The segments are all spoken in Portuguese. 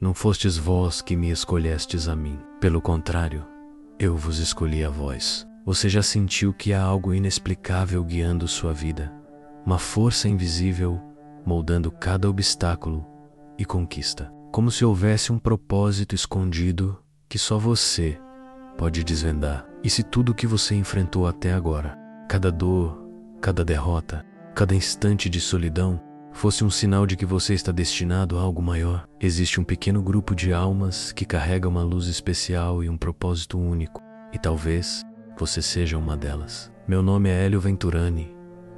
Não fostes vós que me escolhestes a mim. Pelo contrário, eu vos escolhi a vós. Você já sentiu que há algo inexplicável guiando sua vida? Uma força invisível moldando cada obstáculo e conquista. Como se houvesse um propósito escondido que só você pode desvendar. E se tudo o que você enfrentou até agora, cada dor, cada derrota, cada instante de solidão, fosse um sinal de que você está destinado a algo maior? Existe um pequeno grupo de almas que carrega uma luz especial e um propósito único. E talvez você seja uma delas. Meu nome é Hélio Venturani,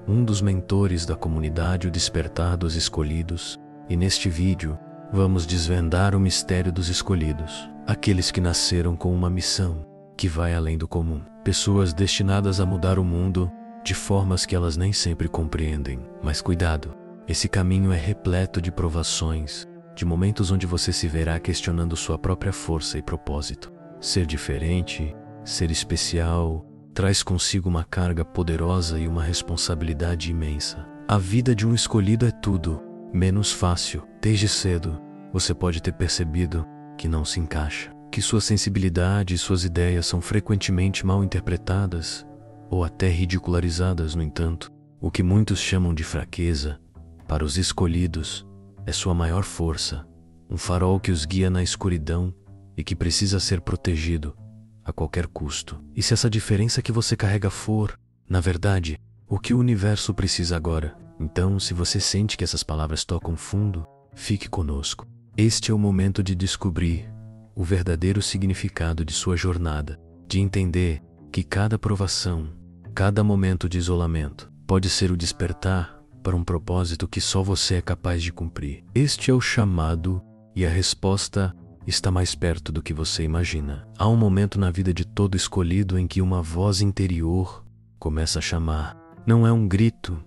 um dos mentores da comunidade O Despertar dos Escolhidos, e neste vídeo vamos desvendar o mistério dos escolhidos, aqueles que nasceram com uma missão que vai além do comum, pessoas destinadas a mudar o mundo de formas que elas nem sempre compreendem. Mas cuidado, esse caminho é repleto de provações, de momentos onde você se verá questionando sua própria força e propósito. Ser diferente, ser especial, traz consigo uma carga poderosa e uma responsabilidade imensa. A vida de um escolhido é tudo menos fácil. Desde cedo, você pode ter percebido que não se encaixa, que sua sensibilidade e suas ideias são frequentemente mal interpretadas ou até ridicularizadas. No entanto, o que muitos chamam de fraqueza, para os escolhidos, é sua maior força, um farol que os guia na escuridão e que precisa ser protegido a qualquer custo. E se essa diferença que você carrega for, na verdade, o que o universo precisa agora? Então, se você sente que essas palavras tocam fundo, fique conosco. Este é o momento de descobrir o verdadeiro significado de sua jornada, de entender que cada provação, cada momento de isolamento, pode ser o despertar para um propósito que só você é capaz de cumprir. Este é o chamado, e a resposta está mais perto do que você imagina. Há um momento na vida de todo escolhido em que uma voz interior começa a chamar. Não é um grito,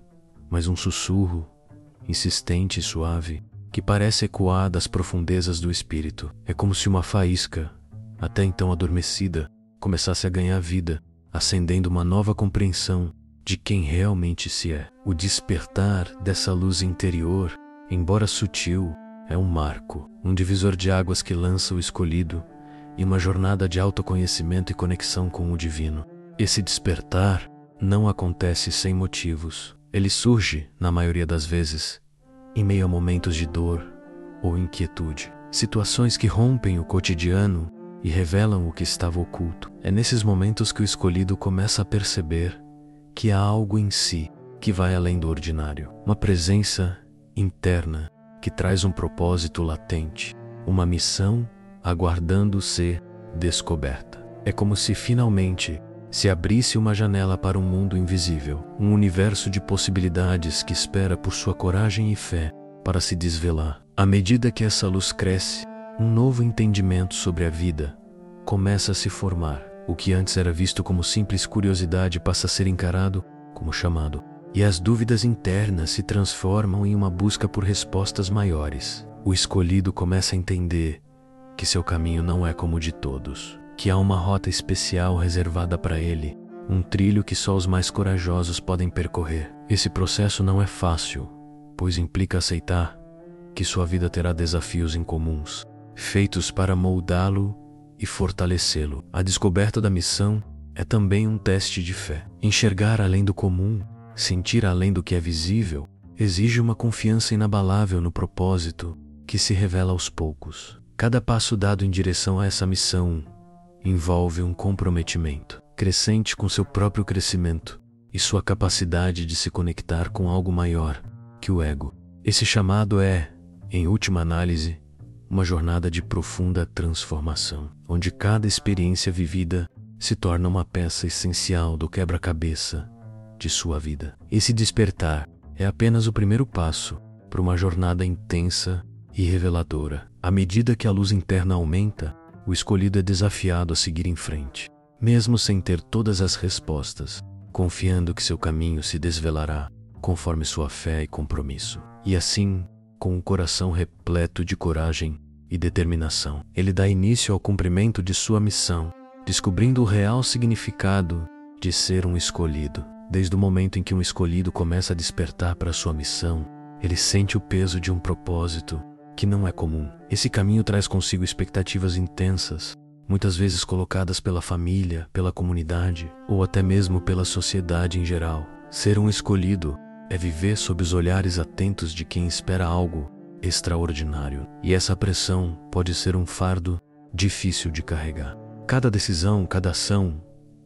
mas um sussurro, insistente e suave, que parece ecoar das profundezas do espírito. É como se uma faísca, até então adormecida, começasse a ganhar vida, acendendo uma nova compreensão de quem realmente se é. O despertar dessa luz interior, embora sutil, é um marco, um divisor de águas que lança o escolhido em uma jornada de autoconhecimento e conexão com o divino. Esse despertar não acontece sem motivos. Ele surge, na maioria das vezes, em meio a momentos de dor ou inquietude, situações que rompem o cotidiano e revelam o que estava oculto. É nesses momentos que o escolhido começa a perceber que há algo em si que vai além do ordinário, uma presença interna que traz um propósito latente, uma missão aguardando ser descoberta. É como se finalmente se abrisse uma janela para um mundo invisível, um universo de possibilidades que espera por sua coragem e fé para se desvelar. À medida que essa luz cresce, um novo entendimento sobre a vida começa a se formar. O que antes era visto como simples curiosidade passa a ser encarado como chamado. E as dúvidas internas se transformam em uma busca por respostas maiores. O escolhido começa a entender que seu caminho não é como o de todos, que há uma rota especial reservada para ele, um trilho que só os mais corajosos podem percorrer. Esse processo não é fácil, pois implica aceitar que sua vida terá desafios incomuns, feitos para moldá-lo e fortalecê-lo. A descoberta da missão é também um teste de fé. Enxergar além do comum, sentir além do que é visível, exige uma confiança inabalável no propósito que se revela aos poucos. Cada passo dado em direção a essa missão envolve um comprometimento crescente com seu próprio crescimento e sua capacidade de se conectar com algo maior que o ego. Esse chamado é, em última análise, uma jornada de profunda transformação, onde cada experiência vivida se torna uma peça essencial do quebra-cabeça de sua vida. Esse despertar é apenas o primeiro passo para uma jornada intensa e reveladora. À medida que a luz interna aumenta, o escolhido é desafiado a seguir em frente, mesmo sem ter todas as respostas, confiando que seu caminho se desvelará conforme sua fé e compromisso. E assim, com o coração repleto de coragem e determinação, ele dá início ao cumprimento de sua missão, descobrindo o real significado de ser um escolhido. Desde o momento em que um escolhido começa a despertar para sua missão, ele sente o peso de um propósito que não é comum. Esse caminho traz consigo expectativas intensas, muitas vezes colocadas pela família, pela comunidade ou até mesmo pela sociedade em geral. Ser um escolhido é viver sob os olhares atentos de quem espera algo extraordinário. E essa pressão pode ser um fardo difícil de carregar. Cada decisão, cada ação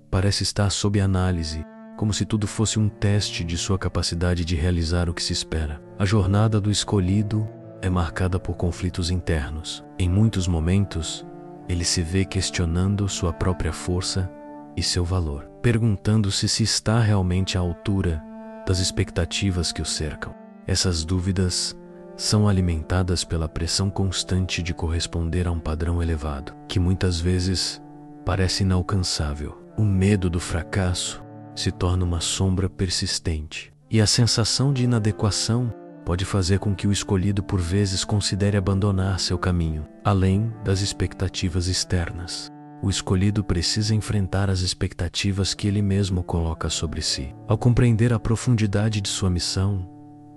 parece estar sob análise, como se tudo fosse um teste de sua capacidade de realizar o que se espera. A jornada do escolhido é marcada por conflitos internos. Em muitos momentos, ele se vê questionando sua própria força e seu valor, perguntando-se se está realmente à altura das expectativas que o cercam. Essas dúvidas são alimentadas pela pressão constante de corresponder a um padrão elevado, que muitas vezes parece inalcançável. O medo do fracasso se torna uma sombra persistente, e a sensação de inadequação pode fazer com que o escolhido por vezes considere abandonar seu caminho, além das expectativas externas. O escolhido precisa enfrentar as expectativas que ele mesmo coloca sobre si. Ao compreender a profundidade de sua missão,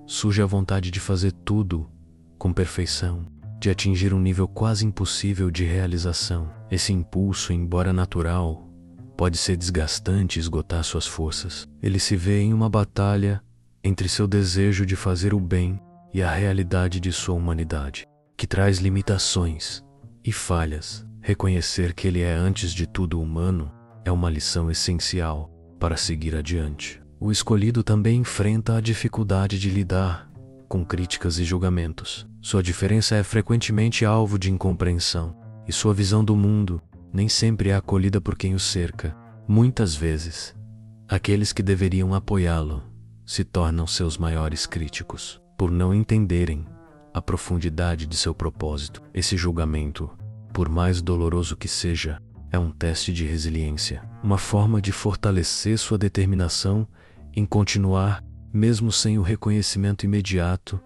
surge a vontade de fazer tudo com perfeição, de atingir um nível quase impossível de realização. Esse impulso, embora natural, pode ser desgastante e esgotar suas forças. Ele se vê em uma batalha entre seu desejo de fazer o bem e a realidade de sua humanidade, que traz limitações e falhas. Reconhecer que ele é antes de tudo humano é uma lição essencial para seguir adiante. O escolhido também enfrenta a dificuldade de lidar com críticas e julgamentos. Sua diferença é frequentemente alvo de incompreensão, e sua visão do mundo nem sempre é acolhida por quem o cerca. Muitas vezes, aqueles que deveriam apoiá-lo se tornam seus maiores críticos, por não entenderem a profundidade de seu propósito. Esse julgamento, por mais doloroso que seja, é um teste de resiliência, uma forma de fortalecer sua determinação em continuar, mesmo sem o reconhecimento imediato.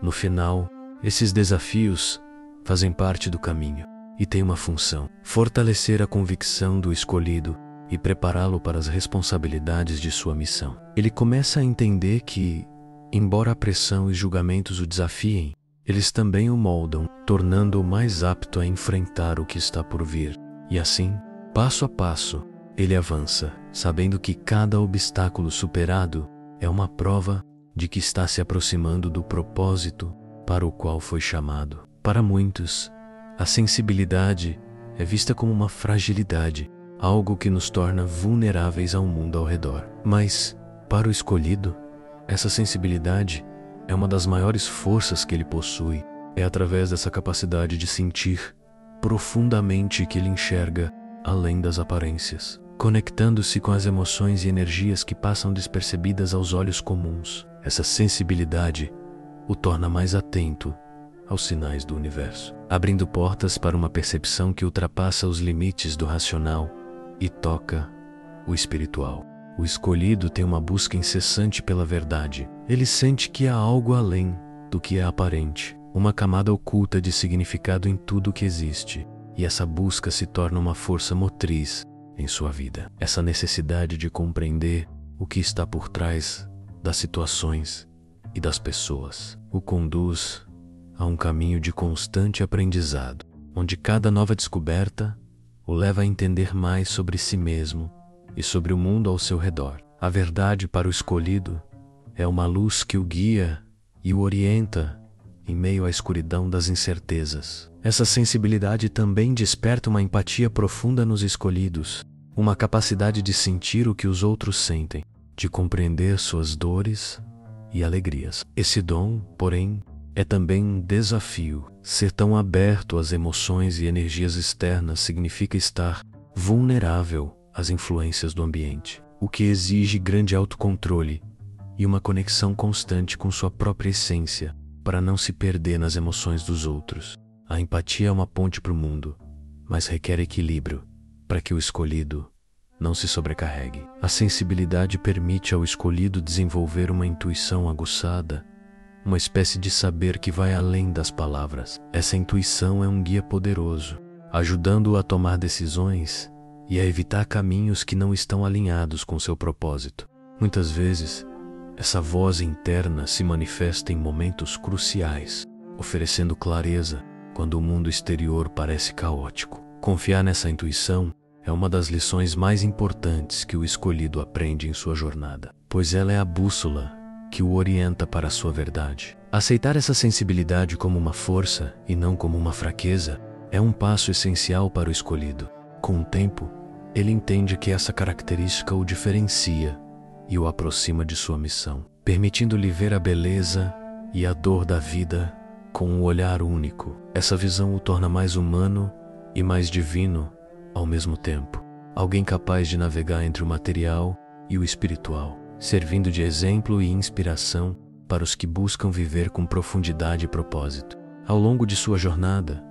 No final, esses desafios fazem parte do caminho e têm uma função: fortalecer a convicção do escolhido e prepará-lo para as responsabilidades de sua missão. Ele começa a entender que, embora a pressão e julgamentos o desafiem, eles também o moldam, tornando-o mais apto a enfrentar o que está por vir. E assim, passo a passo, ele avança, sabendo que cada obstáculo superado é uma prova de que está se aproximando do propósito para o qual foi chamado. Para muitos, a sensibilidade é vista como uma fragilidade, algo que nos torna vulneráveis ao mundo ao redor. Mas, para o escolhido, essa sensibilidade é uma das maiores forças que ele possui. É através dessa capacidade de sentir profundamente que ele enxerga além das aparências, conectando-se com as emoções e energias que passam despercebidas aos olhos comuns. Essa sensibilidade o torna mais atento aos sinais do universo, abrindo portas para uma percepção que ultrapassa os limites do racional e toca o espiritual. O escolhido tem uma busca incessante pela verdade. Ele sente que há algo além do que é aparente, uma camada oculta de significado em tudo que existe, e essa busca se torna uma força motriz em sua vida. Essa necessidade de compreender o que está por trás das situações e das pessoas o conduz a um caminho de constante aprendizado, onde cada nova descoberta o leva a entender mais sobre si mesmo e sobre o mundo ao seu redor. A verdade para o escolhido é uma luz que o guia e o orienta em meio à escuridão das incertezas. Essa sensibilidade também desperta uma empatia profunda nos escolhidos, uma capacidade de sentir o que os outros sentem, de compreender suas dores e alegrias. Esse dom, porém, é também um desafio. Ser tão aberto às emoções e energias externas significa estar vulnerável às influências do ambiente, o que exige grande autocontrole e uma conexão constante com sua própria essência para não se perder nas emoções dos outros. A empatia é uma ponte para o mundo, mas requer equilíbrio para que o escolhido não se sobrecarregue. A sensibilidade permite ao escolhido desenvolver uma intuição aguçada, uma espécie de saber que vai além das palavras. Essa intuição é um guia poderoso, ajudando-o a tomar decisões e a evitar caminhos que não estão alinhados com seu propósito. Muitas vezes, essa voz interna se manifesta em momentos cruciais, oferecendo clareza quando o mundo exterior parece caótico. Confiar nessa intuição é uma das lições mais importantes que o escolhido aprende em sua jornada, pois ela é a bússola que o orienta para a sua verdade. Aceitar essa sensibilidade como uma força e não como uma fraqueza é um passo essencial para o escolhido. Com o tempo, ele entende que essa característica o diferencia e o aproxima de sua missão, permitindo-lhe ver a beleza e a dor da vida com um olhar único. Essa visão o torna mais humano e mais divino ao mesmo tempo, alguém capaz de navegar entre o material e o espiritual, servindo de exemplo e inspiração para os que buscam viver com profundidade e propósito. Ao longo de sua jornada,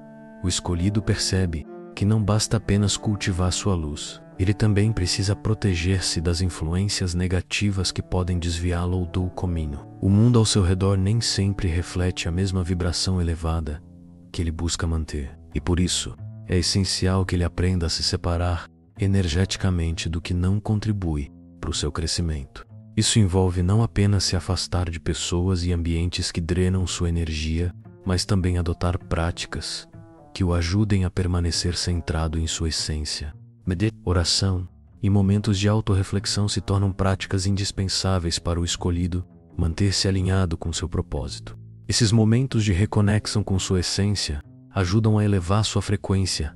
o escolhido percebe que não basta apenas cultivar sua luz, ele também precisa proteger-se das influências negativas que podem desviá-lo do caminho. O mundo ao seu redor nem sempre reflete a mesma vibração elevada que ele busca manter, e por isso é essencial que ele aprenda a se separar energeticamente do que não contribui para o seu crescimento. Isso envolve não apenas se afastar de pessoas e ambientes que drenam sua energia, mas também adotar práticas que o ajudem a permanecer centrado em sua essência. Oração e momentos de autorreflexão se tornam práticas indispensáveis para o escolhido manter-se alinhado com seu propósito. Esses momentos de reconexão com sua essência ajudam a elevar sua frequência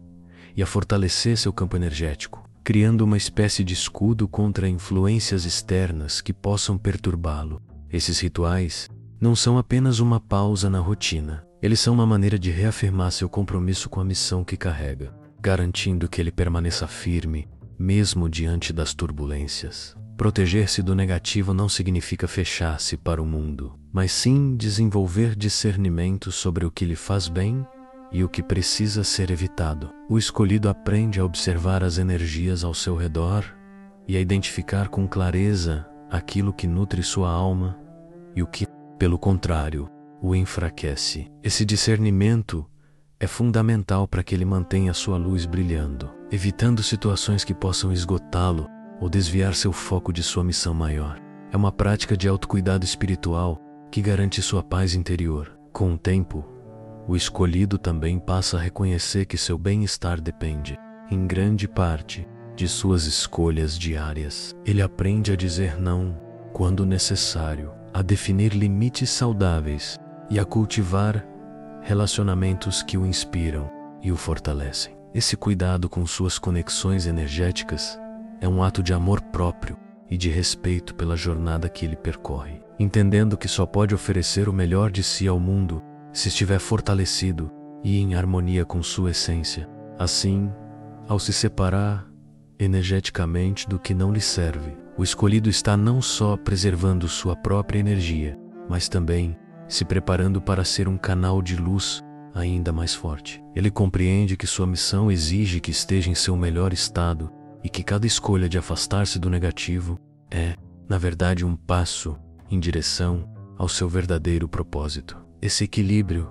e a fortalecer seu campo energético, criando uma espécie de escudo contra influências externas que possam perturbá-lo. Esses rituais não são apenas uma pausa na rotina, eles são uma maneira de reafirmar seu compromisso com a missão que carrega, garantindo que ele permaneça firme, mesmo diante das turbulências. Proteger-se do negativo não significa fechar-se para o mundo, mas sim desenvolver discernimento sobre o que lhe faz bem e o que precisa ser evitado. O escolhido aprende a observar as energias ao seu redor e a identificar com clareza aquilo que nutre sua alma e o que, pelo contrário, o enfraquece. Esse discernimento é fundamental para que ele mantenha sua luz brilhando, evitando situações que possam esgotá-lo ou desviar seu foco de sua missão maior. É uma prática de autocuidado espiritual que garante sua paz interior. Com o tempo, o escolhido também passa a reconhecer que seu bem-estar depende, em grande parte, de suas escolhas diárias. Ele aprende a dizer não quando necessário, a definir limites saudáveis e a cultivar relacionamentos que o inspiram e o fortalecem. Esse cuidado com suas conexões energéticas é um ato de amor próprio e de respeito pela jornada que ele percorre, entendendo que só pode oferecer o melhor de si ao mundo se estiver fortalecido e em harmonia com sua essência. Assim, ao se separar energeticamente do que não lhe serve, o escolhido está não só preservando sua própria energia, mas também se preparando para ser um canal de luz ainda mais forte. Ele compreende que sua missão exige que esteja em seu melhor estado e que cada escolha de afastar-se do negativo é, na verdade, um passo em direção ao seu verdadeiro propósito. Esse equilíbrio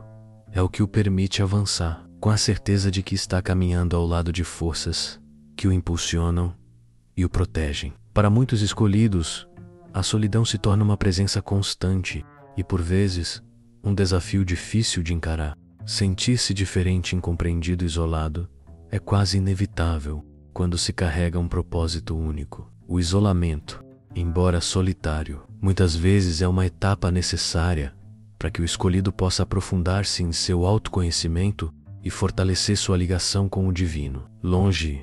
é o que o permite avançar, com a certeza de que está caminhando ao lado de forças que o impulsionam e o protegem. Para muitos escolhidos, a solidão se torna uma presença constante e, por vezes, um desafio difícil de encarar. Sentir-se diferente, incompreendido e isolado é quase inevitável quando se carrega um propósito único. O isolamento, embora solitário, muitas vezes é uma etapa necessária para que o escolhido possa aprofundar-se em seu autoconhecimento e fortalecer sua ligação com o divino. Longe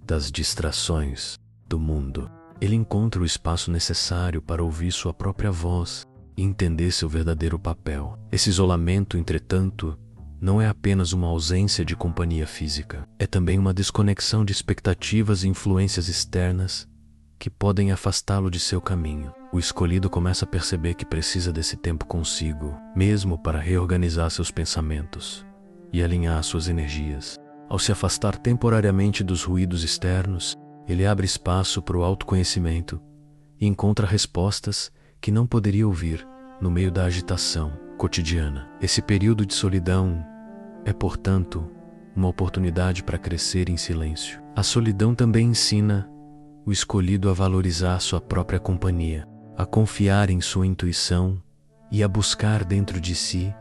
das distrações do mundo, ele encontra o espaço necessário para ouvir sua própria voz e entender seu verdadeiro papel. Esse isolamento, entretanto, não é apenas uma ausência de companhia física, é também uma desconexão de expectativas e influências externas que podem afastá-lo de seu caminho. O escolhido começa a perceber que precisa desse tempo consigo, mesmo para reorganizar seus pensamentos e alinhar suas energias. Ao se afastar temporariamente dos ruídos externos, ele abre espaço para o autoconhecimento e encontra respostas que não poderia ouvir no meio da agitação cotidiana. Esse período de solidão é, portanto, uma oportunidade para crescer em silêncio. A solidão também ensina o escolhido a valorizar sua própria companhia, a confiar em sua intuição e a buscar dentro de si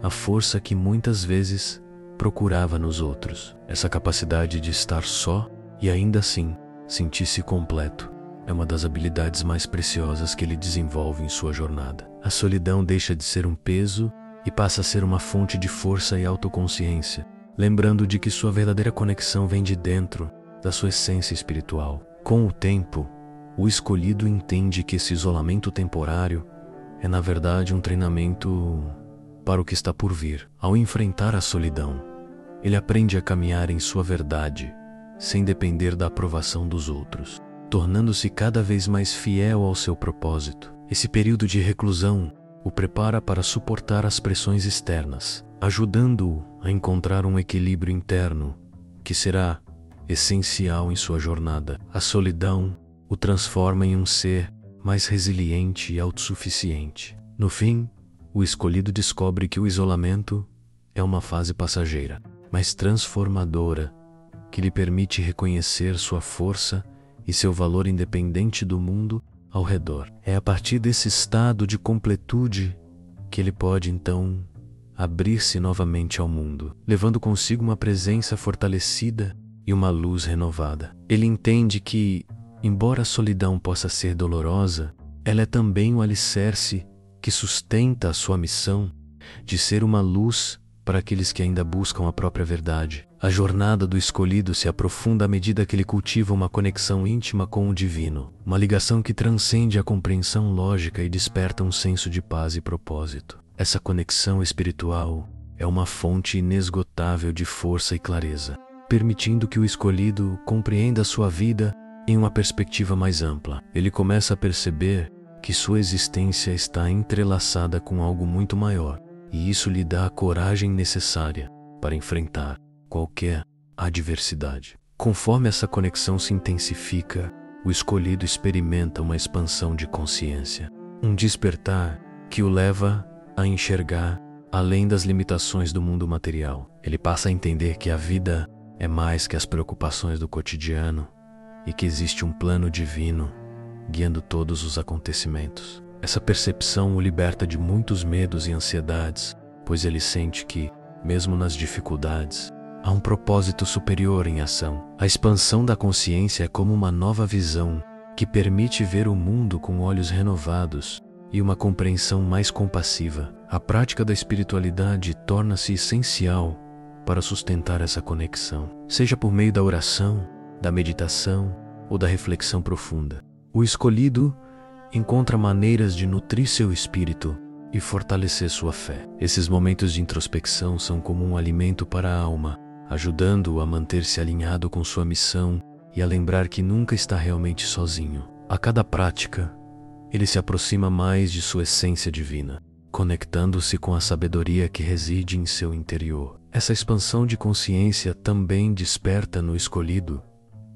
a força que muitas vezes procurava nos outros. Essa capacidade de estar só e ainda assim sentir-se completo é uma das habilidades mais preciosas que ele desenvolve em sua jornada. A solidão deixa de ser um peso e passa a ser uma fonte de força e autoconsciência, lembrando de que sua verdadeira conexão vem de dentro da sua essência espiritual. Com o tempo, o escolhido entende que esse isolamento temporário é na verdade um treinamento para o que está por vir. Ao enfrentar a solidão, ele aprende a caminhar em sua verdade, sem depender da aprovação dos outros, tornando-se cada vez mais fiel ao seu propósito. Esse período de reclusão o prepara para suportar as pressões externas, ajudando-o a encontrar um equilíbrio interno que será essencial em sua jornada. A solidão o transforma em um ser mais resiliente e autossuficiente. No fim, o escolhido descobre que o isolamento é uma fase passageira, mas transformadora, que lhe permite reconhecer sua força e seu valor independente do mundo ao redor. É a partir desse estado de completude que ele pode, então, abrir-se novamente ao mundo, levando consigo uma presença fortalecida e uma luz renovada. Ele entende que, embora a solidão possa ser dolorosa, ela é também o alicerce que sustenta a sua missão de ser uma luz para aqueles que ainda buscam a própria verdade. A jornada do escolhido se aprofunda à medida que ele cultiva uma conexão íntima com o divino, uma ligação que transcende a compreensão lógica e desperta um senso de paz e propósito. Essa conexão espiritual é uma fonte inesgotável de força e clareza, permitindo que o escolhido compreenda a sua vida em uma perspectiva mais ampla. Ele começa a perceber que sua existência está entrelaçada com algo muito maior, e isso lhe dá a coragem necessária para enfrentar qualquer adversidade. Conforme essa conexão se intensifica, o escolhido experimenta uma expansão de consciência, um despertar que o leva a enxergar além das limitações do mundo material. Ele passa a entender que a vida é mais que as preocupações do cotidiano e que existe um plano divino guiando todos os acontecimentos. Essa percepção o liberta de muitos medos e ansiedades, pois ele sente que, mesmo nas dificuldades, há um propósito superior em ação. A expansão da consciência é como uma nova visão que permite ver o mundo com olhos renovados e uma compreensão mais compassiva. A prática da espiritualidade torna-se essencial para sustentar essa conexão, seja por meio da oração, da meditação ou da reflexão profunda. O escolhido encontra maneiras de nutrir seu espírito e fortalecer sua fé. Esses momentos de introspecção são como um alimento para a alma, ajudando-o a manter-se alinhado com sua missão e a lembrar que nunca está realmente sozinho. A cada prática, ele se aproxima mais de sua essência divina, conectando-se com a sabedoria que reside em seu interior. Essa expansão de consciência também desperta no escolhido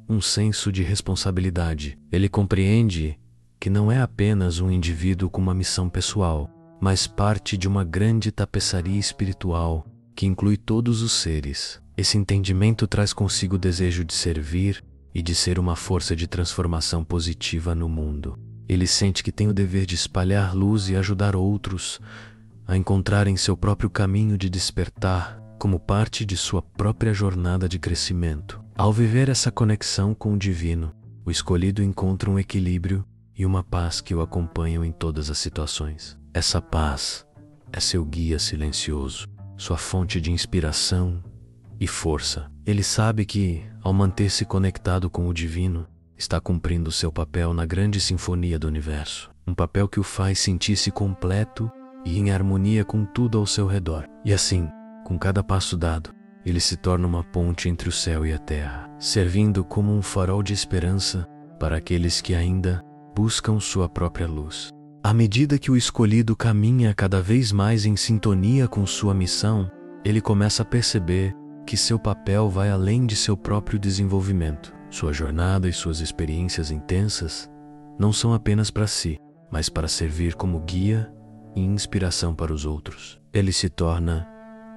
um senso de responsabilidade. Ele compreende que não é apenas um indivíduo com uma missão pessoal, mas parte de uma grande tapeçaria espiritual que inclui todos os seres. Esse entendimento traz consigo o desejo de servir e de ser uma força de transformação positiva no mundo. Ele sente que tem o dever de espalhar luz e ajudar outros a encontrarem seu próprio caminho de despertar como parte de sua própria jornada de crescimento. Ao viver essa conexão com o divino, o escolhido encontra um equilíbrio e uma paz que o acompanham em todas as situações. Essa paz é seu guia silencioso, sua fonte de inspiração e força. Ele sabe que, ao manter-se conectado com o divino, está cumprindo seu papel na grande sinfonia do universo. Um papel que o faz sentir-se completo e em harmonia com tudo ao seu redor. E assim, com cada passo dado, ele se torna uma ponte entre o céu e a terra, servindo como um farol de esperança para aqueles que ainda buscam sua própria luz. À medida que o escolhido caminha cada vez mais em sintonia com sua missão, ele começa a perceber que seu papel vai além de seu próprio desenvolvimento. Sua jornada e suas experiências intensas não são apenas para si, mas para servir como guia e inspiração para os outros. Ele se torna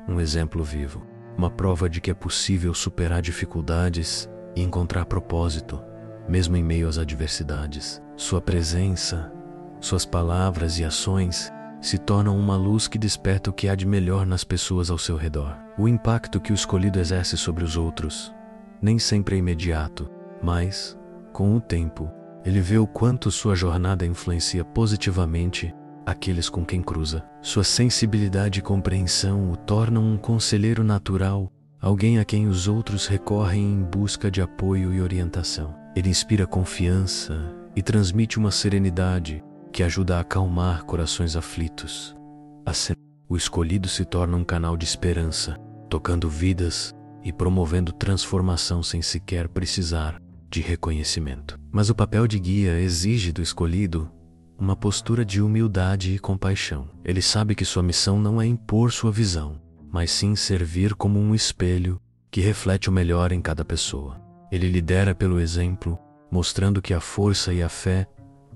um exemplo vivo, uma prova de que é possível superar dificuldades e encontrar propósito, mesmo em meio às adversidades. Sua presença, suas palavras e ações se tornam uma luz que desperta o que há de melhor nas pessoas ao seu redor. O impacto que o escolhido exerce sobre os outros nem sempre é imediato, mas, com o tempo, ele vê o quanto sua jornada influencia positivamente aqueles com quem cruza. Sua sensibilidade e compreensão o tornam um conselheiro natural, alguém a quem os outros recorrem em busca de apoio e orientação. Ele inspira confiança e transmite uma serenidade que ajuda a acalmar corações aflitos. O escolhido se torna um canal de esperança, tocando vidas e promovendo transformação sem sequer precisar de reconhecimento. Mas o papel de guia exige do escolhido uma postura de humildade e compaixão. Ele sabe que sua missão não é impor sua visão, mas sim servir como um espelho que reflete o melhor em cada pessoa. Ele lidera pelo exemplo, mostrando que a força e a fé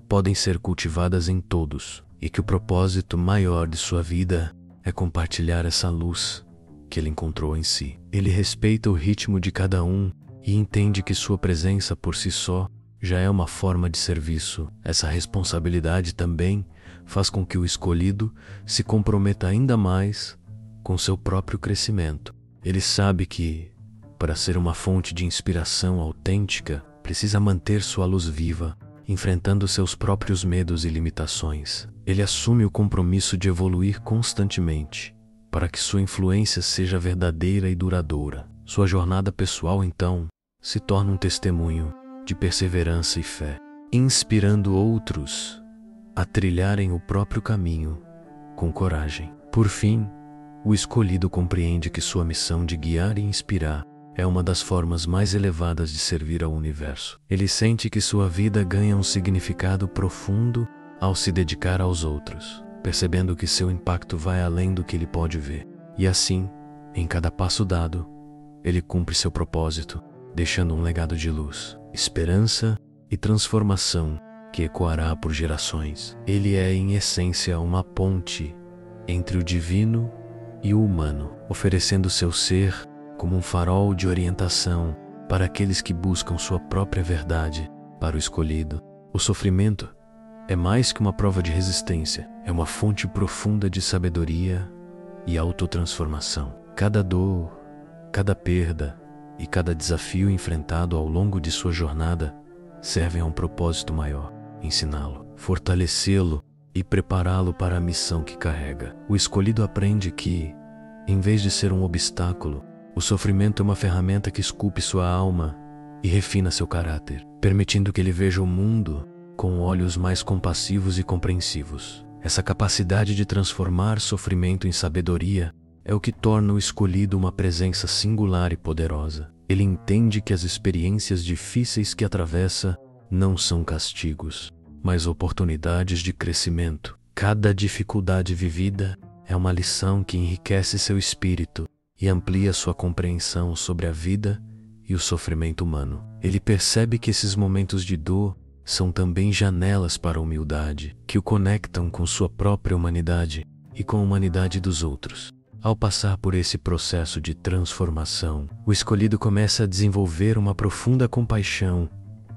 podem ser cultivadas em todos e que o propósito maior de sua vida é compartilhar essa luz que ele encontrou em si. Ele respeita o ritmo de cada um e entende que sua presença por si só já é uma forma de serviço. Essa responsabilidade também faz com que o escolhido se comprometa ainda mais com seu próprio crescimento. Ele sabe que, para ser uma fonte de inspiração autêntica, precisa manter sua luz viva, enfrentando seus próprios medos e limitações. Ele assume o compromisso de evoluir constantemente, para que sua influência seja verdadeira e duradoura. Sua jornada pessoal, então, se torna um testemunho de perseverança e fé, inspirando outros a trilharem o próprio caminho com coragem. Por fim, o escolhido compreende que sua missão de guiar e inspirar é uma das formas mais elevadas de servir ao universo. Ele sente que sua vida ganha um significado profundo ao se dedicar aos outros, percebendo que seu impacto vai além do que ele pode ver. E assim, em cada passo dado, ele cumpre seu propósito, deixando um legado de luz, esperança e transformação que ecoará por gerações. Ele é, em essência, uma ponte entre o divino e o humano, oferecendo seu ser como um farol de orientação para aqueles que buscam sua própria verdade. Para o escolhido, o sofrimento é mais que uma prova de resistência, é uma fonte profunda de sabedoria e autotransformação. Cada dor, cada perda e cada desafio enfrentado ao longo de sua jornada servem a um propósito maior: ensiná-lo, fortalecê-lo e prepará-lo para a missão que carrega. O escolhido aprende que, em vez de ser um obstáculo, o sofrimento é uma ferramenta que esculpe sua alma e refina seu caráter, permitindo que ele veja o mundo com olhos mais compassivos e compreensivos. Essa capacidade de transformar sofrimento em sabedoria é o que torna o escolhido uma presença singular e poderosa. Ele entende que as experiências difíceis que atravessa não são castigos, mas oportunidades de crescimento. Cada dificuldade vivida é uma lição que enriquece seu espírito e amplia sua compreensão sobre a vida e o sofrimento humano. Ele percebe que esses momentos de dor são também janelas para a humildade, que o conectam com sua própria humanidade e com a humanidade dos outros. Ao passar por esse processo de transformação, o escolhido começa a desenvolver uma profunda compaixão,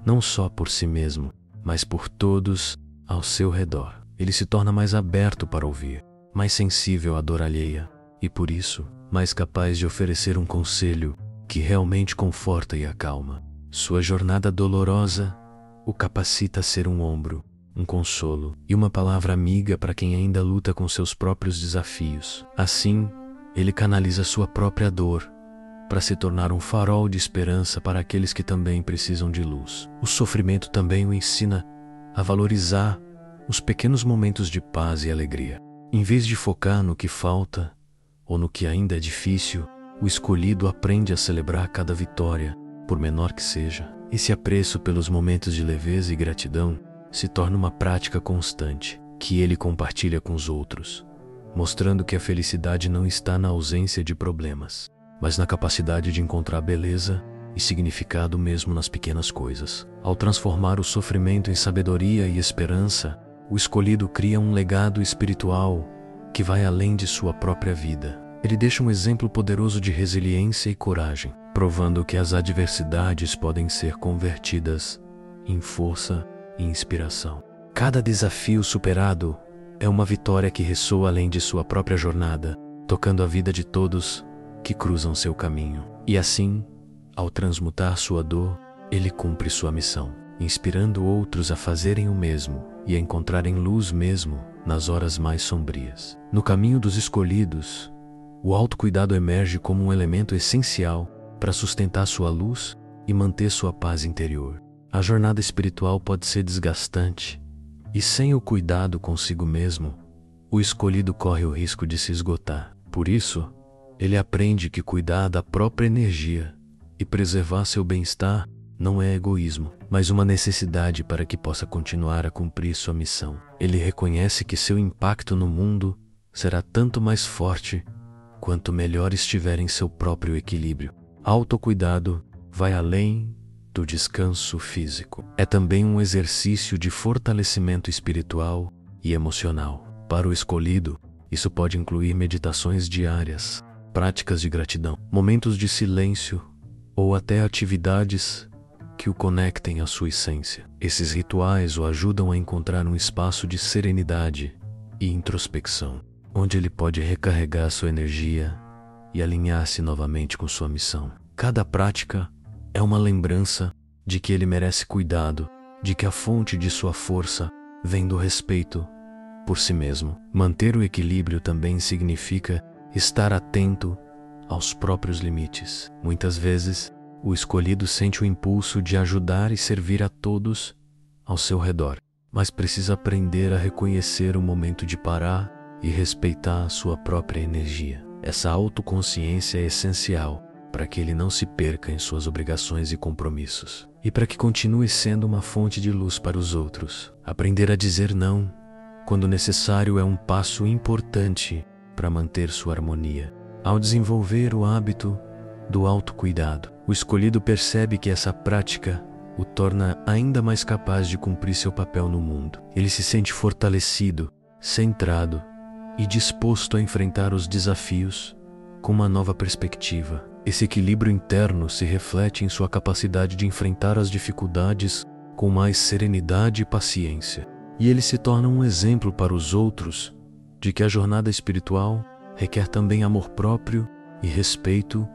não só por si mesmo, mas por todos ao seu redor. Ele se torna mais aberto para ouvir, mais sensível à dor alheia e, por isso, mais capaz de oferecer um conselho que realmente conforta e acalma. Sua jornada dolorosa o capacita a ser um ombro, um consolo e uma palavra amiga para quem ainda luta com seus próprios desafios. Assim, ele canaliza sua própria dor para se tornar um farol de esperança para aqueles que também precisam de luz. O sofrimento também o ensina a valorizar os pequenos momentos de paz e alegria. Em vez de focar no que falta ou no que ainda é difícil, o escolhido aprende a celebrar cada vitória, por menor que seja. Esse apreço pelos momentos de leveza e gratidão se torna uma prática constante, que ele compartilha com os outros, mostrando que a felicidade não está na ausência de problemas, mas na capacidade de encontrar beleza e significado mesmo nas pequenas coisas. Ao transformar o sofrimento em sabedoria e esperança, o escolhido cria um legado espiritual que vai além de sua própria vida. Ele deixa um exemplo poderoso de resiliência e coragem, provando que as adversidades podem ser convertidas em força e inspiração. Cada desafio superado é uma vitória que ressoa além de sua própria jornada, tocando a vida de todos que cruzam seu caminho. E assim, ao transmutar sua dor, ele cumpre sua missão, inspirando outros a fazerem o mesmo e a encontrarem luz mesmo nas horas mais sombrias. No caminho dos escolhidos, o autocuidado emerge como um elemento essencial para sustentar sua luz e manter sua paz interior. A jornada espiritual pode ser desgastante, e sem o cuidado consigo mesmo, o escolhido corre o risco de se esgotar. Por isso, ele aprende que cuidar da própria energia e preservar seu bem-estar não é egoísmo, mas uma necessidade para que possa continuar a cumprir sua missão. Ele reconhece que seu impacto no mundo será tanto mais forte quanto melhor estiver em seu próprio equilíbrio. Autocuidado vai além do descanso físico. É também um exercício de fortalecimento espiritual e emocional. Para o escolhido, isso pode incluir meditações diárias, práticas de gratidão, momentos de silêncio ou até atividades que o conectem à sua essência. Esses rituais o ajudam a encontrar um espaço de serenidade e introspecção, onde ele pode recarregar sua energia e alinhar-se novamente com sua missão. Cada prática é uma lembrança de que ele merece cuidado, de que a fonte de sua força vem do respeito por si mesmo. Manter o equilíbrio também significa estar atento aos próprios limites. Muitas vezes, o escolhido sente o impulso de ajudar e servir a todos ao seu redor, mas precisa aprender a reconhecer o momento de parar e respeitar a sua própria energia. Essa autoconsciência é essencial para que ele não se perca em suas obrigações e compromissos, e para que continue sendo uma fonte de luz para os outros. Aprender a dizer não quando necessário é um passo importante para manter sua harmonia. Ao desenvolver o hábito do autocuidado, o escolhido percebe que essa prática o torna ainda mais capaz de cumprir seu papel no mundo. Ele se sente fortalecido, centrado e disposto a enfrentar os desafios com uma nova perspectiva. Esse equilíbrio interno se reflete em sua capacidade de enfrentar as dificuldades com mais serenidade e paciência. E ele se torna um exemplo para os outros de que a jornada espiritual requer também amor próprio e respeito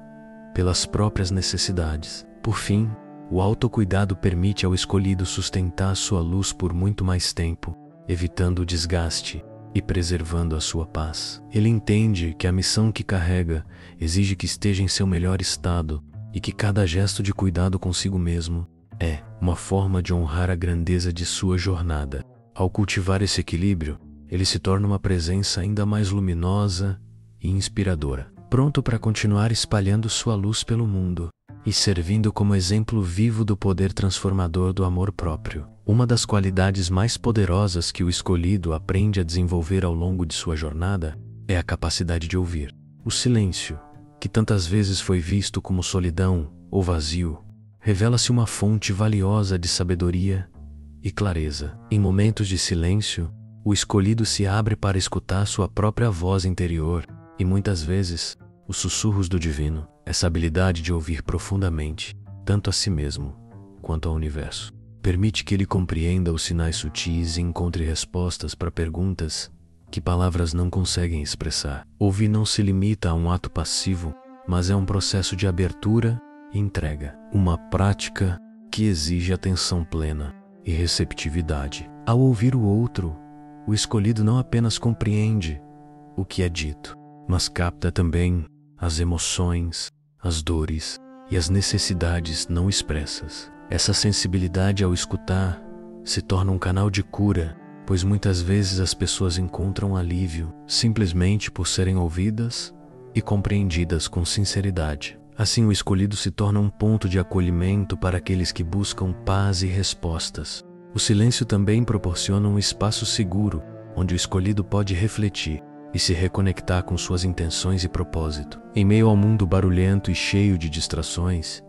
pelas próprias necessidades. Por fim, o autocuidado permite ao escolhido sustentar sua luz por muito mais tempo, evitando o desgaste e preservando a sua paz. Ele entende que a missão que carrega exige que esteja em seu melhor estado e que cada gesto de cuidado consigo mesmo é uma forma de honrar a grandeza de sua jornada. Ao cultivar esse equilíbrio, ele se torna uma presença ainda mais luminosa e inspiradora, pronto para continuar espalhando sua luz pelo mundo e servindo como exemplo vivo do poder transformador do amor próprio. Uma das qualidades mais poderosas que o escolhido aprende a desenvolver ao longo de sua jornada é a capacidade de ouvir. O silêncio, que tantas vezes foi visto como solidão ou vazio, revela-se uma fonte valiosa de sabedoria e clareza. Em momentos de silêncio, o escolhido se abre para escutar sua própria voz interior e muitas vezes os sussurros do divino. Essa habilidade de ouvir profundamente, tanto a si mesmo quanto ao universo, permite que ele compreenda os sinais sutis e encontre respostas para perguntas que palavras não conseguem expressar. Ouvir não se limita a um ato passivo, mas é um processo de abertura e entrega, uma prática que exige atenção plena e receptividade. Ao ouvir o outro, o escolhido não apenas compreende o que é dito, mas capta também as emoções, as dores e as necessidades não expressas. Essa sensibilidade ao escutar se torna um canal de cura, pois muitas vezes as pessoas encontram alívio simplesmente por serem ouvidas e compreendidas com sinceridade. Assim, o escolhido se torna um ponto de acolhimento para aqueles que buscam paz e respostas. O silêncio também proporciona um espaço seguro, onde o escolhido pode refletir e se reconectar com suas intenções e propósito. Em meio ao mundo barulhento e cheio de distrações,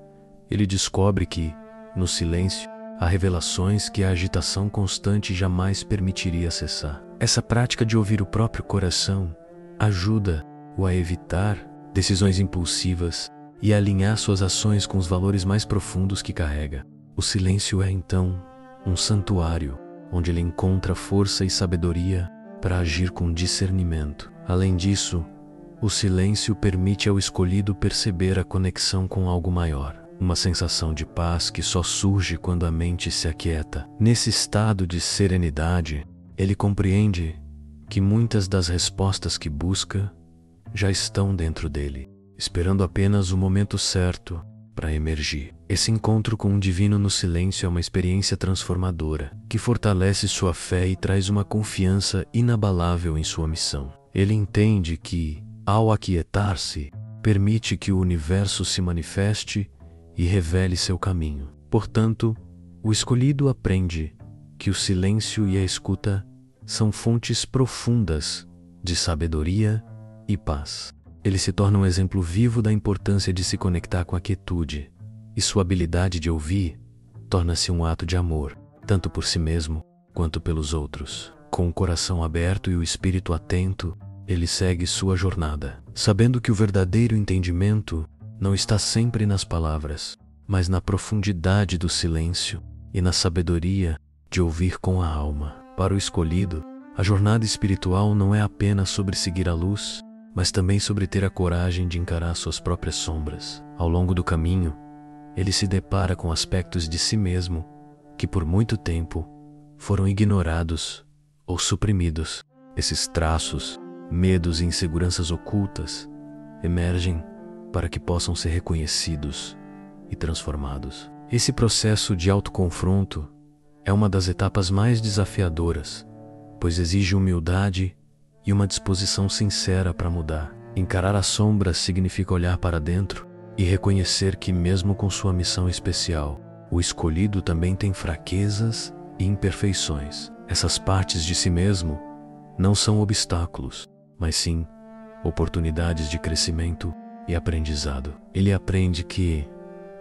ele descobre que, no silêncio, há revelações que a agitação constante jamais permitiria acessar. Essa prática de ouvir o próprio coração ajuda-o a evitar decisões impulsivas e a alinhar suas ações com os valores mais profundos que carrega. O silêncio é, então, um santuário onde ele encontra força e sabedoria para agir com discernimento. Além disso, o silêncio permite ao escolhido perceber a conexão com algo maior, uma sensação de paz que só surge quando a mente se aquieta. Nesse estado de serenidade, ele compreende que muitas das respostas que busca já estão dentro dele, esperando apenas o momento certo para emergir. Esse encontro com o divino no silêncio é uma experiência transformadora, que fortalece sua fé e traz uma confiança inabalável em sua missão. Ele entende que, ao aquietar-se, permite que o universo se manifeste e revele seu caminho. Portanto, o escolhido aprende que o silêncio e a escuta são fontes profundas de sabedoria e paz. Ele se torna um exemplo vivo da importância de se conectar com a quietude, e sua habilidade de ouvir torna-se um ato de amor, tanto por si mesmo quanto pelos outros. Com o coração aberto e o espírito atento, ele segue sua jornada, sabendo que o verdadeiro entendimento não está sempre nas palavras, mas na profundidade do silêncio e na sabedoria de ouvir com a alma. Para o escolhido, a jornada espiritual não é apenas sobre seguir a luz, mas também sobre ter a coragem de encarar suas próprias sombras. Ao longo do caminho, ele se depara com aspectos de si mesmo que por muito tempo foram ignorados ou suprimidos. Esses traços, medos e inseguranças ocultas emergem para que possam ser reconhecidos e transformados. Esse processo de autoconfronto é uma das etapas mais desafiadoras, pois exige humildade e uma disposição sincera para mudar. Encarar as sombras significa olhar para dentro e reconhecer que, mesmo com sua missão especial, o escolhido também tem fraquezas e imperfeições. Essas partes de si mesmo não são obstáculos, mas sim oportunidades de crescimento e aprendizado. Ele aprende que,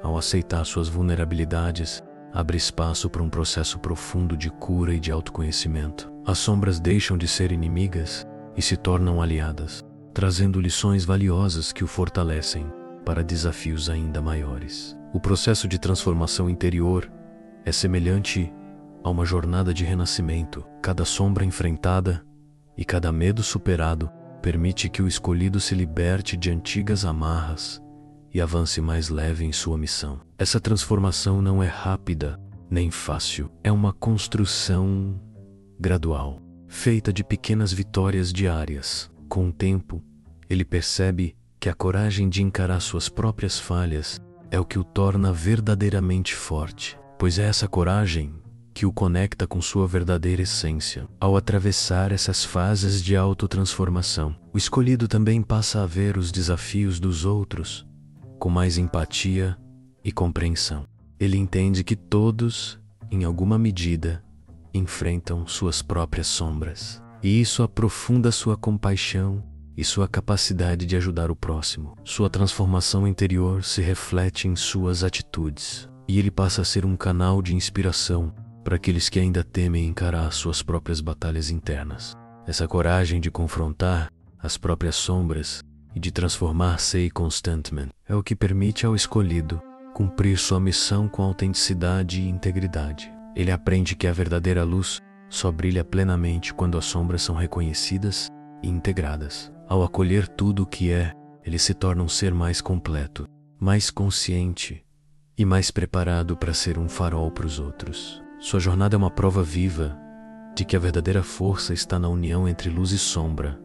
ao aceitar suas vulnerabilidades, abre espaço para um processo profundo de cura e de autoconhecimento. As sombras deixam de ser inimigas e se tornam aliadas, trazendo lições valiosas que o fortalecem para desafios ainda maiores. O processo de transformação interior é semelhante a uma jornada de renascimento. Cada sombra enfrentada e cada medo superado permite que o escolhido se liberte de antigas amarras e avance mais leve em sua missão. Essa transformação não é rápida nem fácil, é uma construção gradual, feita de pequenas vitórias diárias. Com o tempo, ele percebe que a coragem de encarar suas próprias falhas é o que o torna verdadeiramente forte, pois é essa coragem que o conecta com sua verdadeira essência. Ao atravessar essas fases de autotransformação, o escolhido também passa a ver os desafios dos outros com mais empatia e compreensão. Ele entende que todos, em alguma medida, enfrentam suas próprias sombras, e isso aprofunda sua compaixão e sua capacidade de ajudar o próximo. Sua transformação interior se reflete em suas atitudes, e ele passa a ser um canal de inspiração para aqueles que ainda temem encarar suas próprias batalhas internas. Essa coragem de confrontar as próprias sombras e de transformar-se constantemente é o que permite ao escolhido cumprir sua missão com autenticidade e integridade. Ele aprende que a verdadeira luz só brilha plenamente quando as sombras são reconhecidas e integradas. Ao acolher tudo o que é, ele se torna um ser mais completo, mais consciente e mais preparado para ser um farol para os outros. Sua jornada é uma prova viva de que a verdadeira força está na união entre luz e sombra,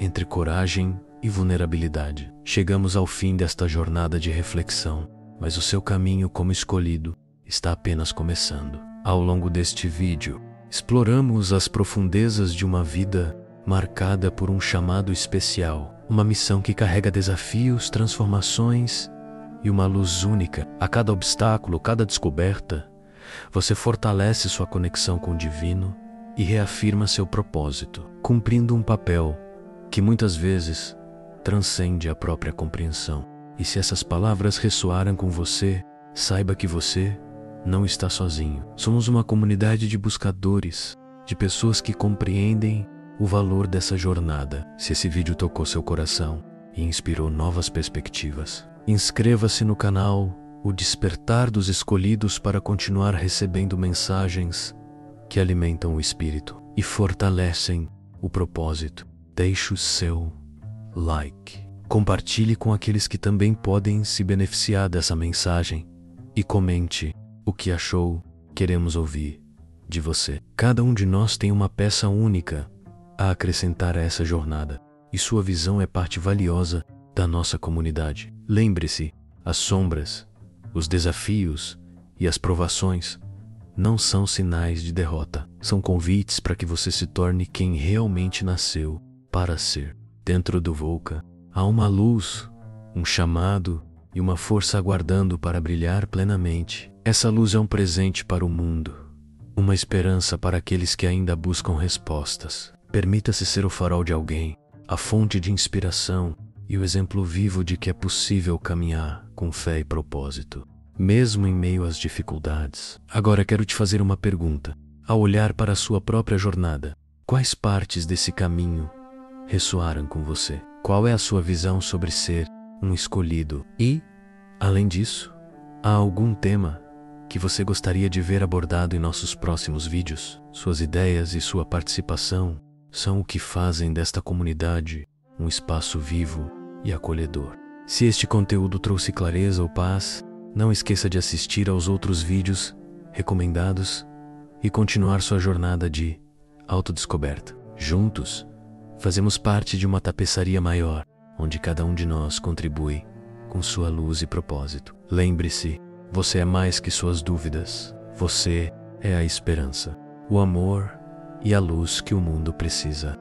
entre coragem e vulnerabilidade. Chegamos ao fim desta jornada de reflexão, mas o seu caminho como escolhido está apenas começando. Ao longo deste vídeo, exploramos as profundezas de uma vida marcada por um chamado especial, uma missão que carrega desafios, transformações e uma luz única. A cada obstáculo, cada descoberta, você fortalece sua conexão com o divino e reafirma seu propósito, cumprindo um papel que muitas vezes transcende a própria compreensão. E se essas palavras ressoaram com você, saiba que você não está sozinho. Somos uma comunidade de buscadores, de pessoas que compreendem o valor dessa jornada. Se esse vídeo tocou seu coração e inspirou novas perspectivas, inscreva-se no canal O Despertar dos Escolhidos para continuar recebendo mensagens que alimentam o espírito e fortalecem o propósito. Deixe o seu like. Compartilhe com aqueles que também podem se beneficiar dessa mensagem. E comente o que achou. Queremos ouvir de você. Cada um de nós tem uma peça única a acrescentar a essa jornada. E sua visão é parte valiosa da nossa comunidade. Lembre-se, as sombras, os desafios e as provações não são sinais de derrota. São convites para que você se torne quem realmente nasceu para ser. Dentro do Volca há uma luz, um chamado e uma força aguardando para brilhar plenamente. Essa luz é um presente para o mundo, uma esperança para aqueles que ainda buscam respostas. Permita-se ser o farol de alguém, a fonte de inspiração e o exemplo vivo de que é possível caminhar com fé e propósito, mesmo em meio às dificuldades. Agora quero te fazer uma pergunta. Ao olhar para a sua própria jornada, quais partes desse caminho ressoaram com você? Qual é a sua visão sobre ser um escolhido? E, além disso, há algum tema que você gostaria de ver abordado em nossos próximos vídeos? Suas ideias e sua participação são o que fazem desta comunidade um espaço vivo e acolhedor. Se este conteúdo trouxe clareza ou paz, não esqueça de assistir aos outros vídeos recomendados e continuar sua jornada de autodescoberta. Juntos, fazemos parte de uma tapeçaria maior, onde cada um de nós contribui com sua luz e propósito. Lembre-se, você é mais que suas dúvidas. Você é a esperança, o amor e a luz que o mundo precisa.